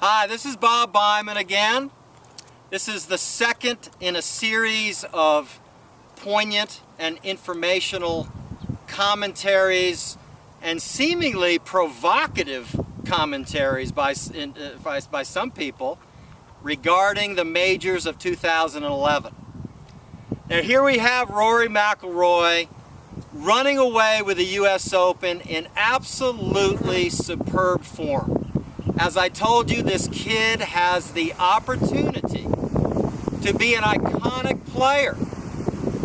Hi, this is Bob Byman again. This is the second in a series of poignant and informational commentaries and seemingly provocative commentaries by some people regarding the majors of 2011. Now here we have Rory McIlroy running away with the U.S. Open in absolutely superb form. As I told you, this kid has the opportunity to be an iconic player.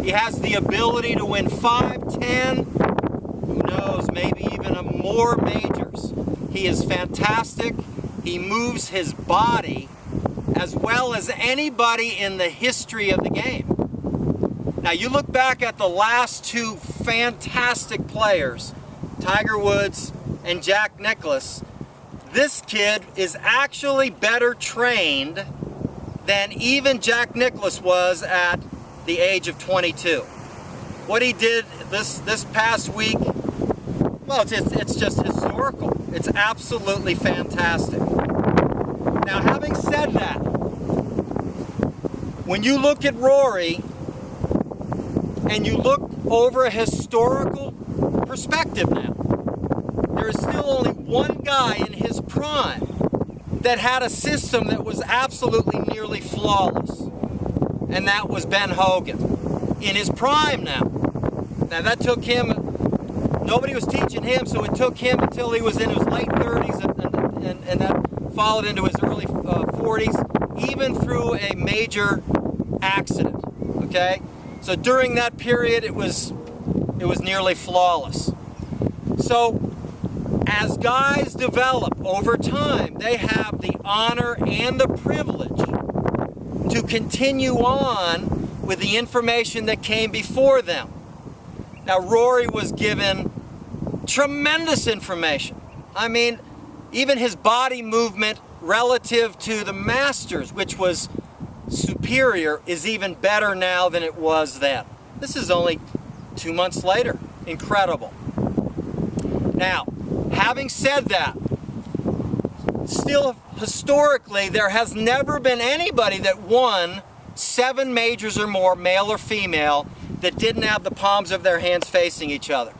He has the ability to win 5, 10, who knows, maybe even more majors. He is fantastic. He moves his body as well as anybody in the history of the game. Now you look back at the last two fantastic players, Tiger Woods and Jack Nicklaus. This kid is actually better trained than even Jack Nicklaus was at the age of 22. What he did this past week, well, it's just historical. It's absolutely fantastic. Now, having said that, when you look at Rory and you look over a historical perspective now, there is still only one guy in his prime that had a system that was absolutely nearly flawless, and that was Ben Hogan. In his prime now. Now that took him, nobody was teaching him, so it took him until he was in his late 30s and that followed into his early 40s, even through a major accident, okay? So during that period it was nearly flawless. So as guys develop over time, they have the honor and the privilege to continue on with the information that came before them. Now, Rory was given tremendous information. I mean, even his body movement relative to the Masters, which was superior, is even better now than it was then. This is only 2 months later. Incredible. Now, having said that, still historically there has never been anybody that won 7 majors or more, male or female, that didn't have the palms of their hands facing each other.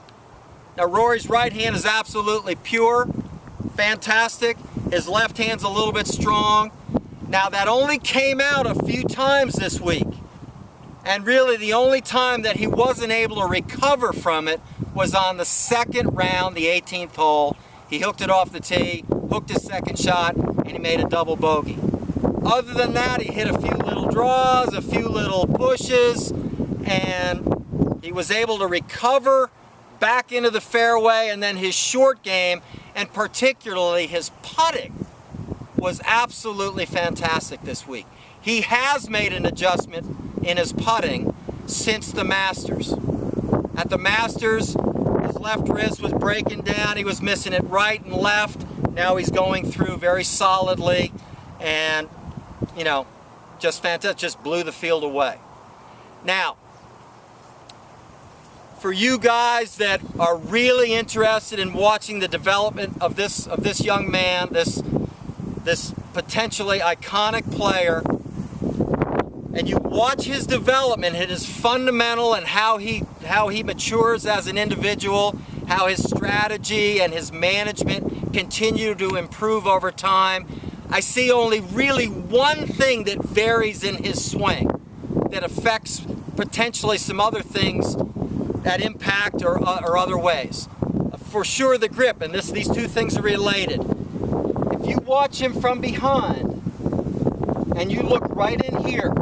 Now Rory's right hand is absolutely pure, fantastic. His left hand's a little bit strong. Now that only came out a few times this week. And really the only time that he wasn't able to recover from it was on the second round, the 18th hole. He hooked it off the tee, hooked his second shot, and he made a double bogey. Other than that, he hit a few little draws, a few little pushes, and he was able to recover back into the fairway. And then his short game, and particularly his putting, was absolutely fantastic this week. He has made an adjustment in his putting since the Masters. At the Masters, his left wrist was breaking down. He was missing it right and left. Now he's going through very solidly, and, you know, just fantastic. Just blew the field away. Now, for you guys that are really interested in watching the development of this young man, this potentially iconic player, and you watch his development, it is fundamental, and how he matures as an individual, how his strategy and his management continue to improve over time. I see only really one thing that varies in his swing that affects potentially some other things that impact or other ways. For sure the grip, and these two things are related. If you watch him from behind and you look right in here,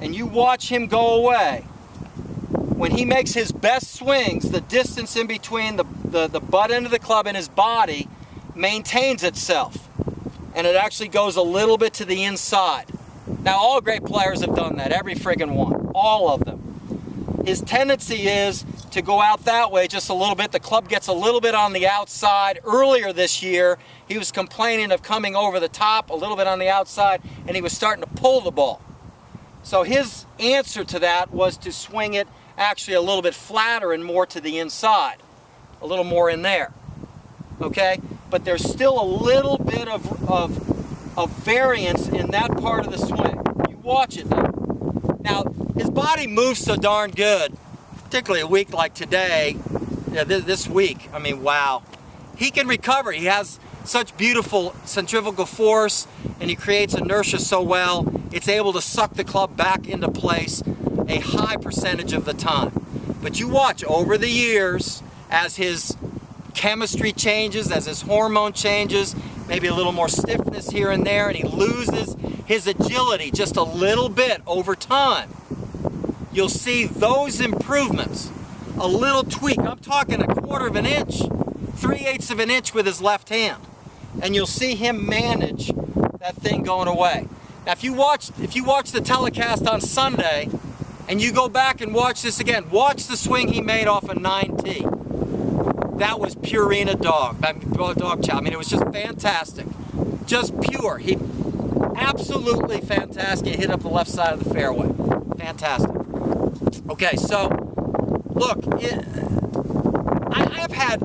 and you watch him go away, when he makes his best swings, the distance in between the butt end of the club and his body maintains itself, and it actually goes a little bit to the inside. Now, all great players have done that, every friggin' one, all of them. His tendency is to go out that way just a little bit. The club gets a little bit on the outside. Earlier this year, he was complaining of coming over the top a little bit on the outside, and he was starting to pull the ball. So his answer to that was to swing it actually a little bit flatter and more to the inside, a little more in there. Okay? but there's still a little bit of variance in that part of the swing. You watch it now. Now, his body moves so darn good, particularly a week like today, this week. I mean, wow. He can recover. He has such beautiful centrifugal force, and he creates inertia so well, it's able to suck the club back into place a high percentage of the time. But you watch over the years, as his chemistry changes, as his hormone changes, maybe a little more stiffness here and there, and he loses his agility just a little bit over time. You'll see those improvements. A little tweak. I'm talking 1/4 of an inch, 3/8 of an inch with his left hand. And you'll see him manage that thing going away. Now if you watch the telecast on Sunday and you go back and watch this again, watch the swing he made off a 9T. That was Purina dog chow. I mean, it was just fantastic. Just pure. He absolutely fantastic. He hit up the left side of the fairway. Fantastic. Okay, so look, I have had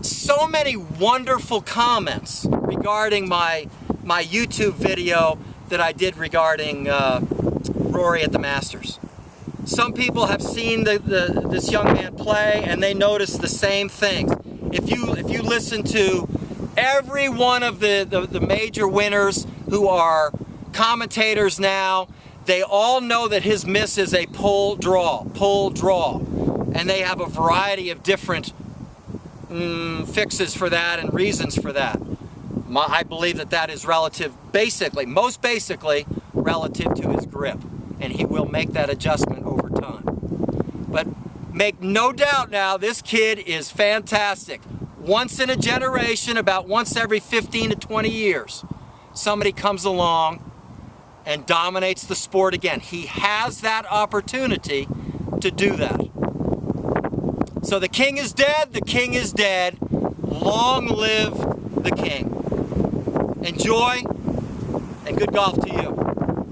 so many wonderful comments regarding my YouTube video that I did regarding Rory at the Masters. Some people have seen this young man play, and they notice the same things. If you listen to every one of the major winners who are commentators now, they all know that his miss is a pull draw, and they have a variety of different fixes for that and reasons for that. I believe that is relative, most basically relative to his grip, and he will make that adjustment over time. But make no doubt now, this kid is fantastic. Once in a generation, about once every 15 to 20 years, somebody comes along and dominates the sport again. He has that opportunity to do that. So the king is dead, the king is dead. Long live the king. Enjoy, and good golf to you.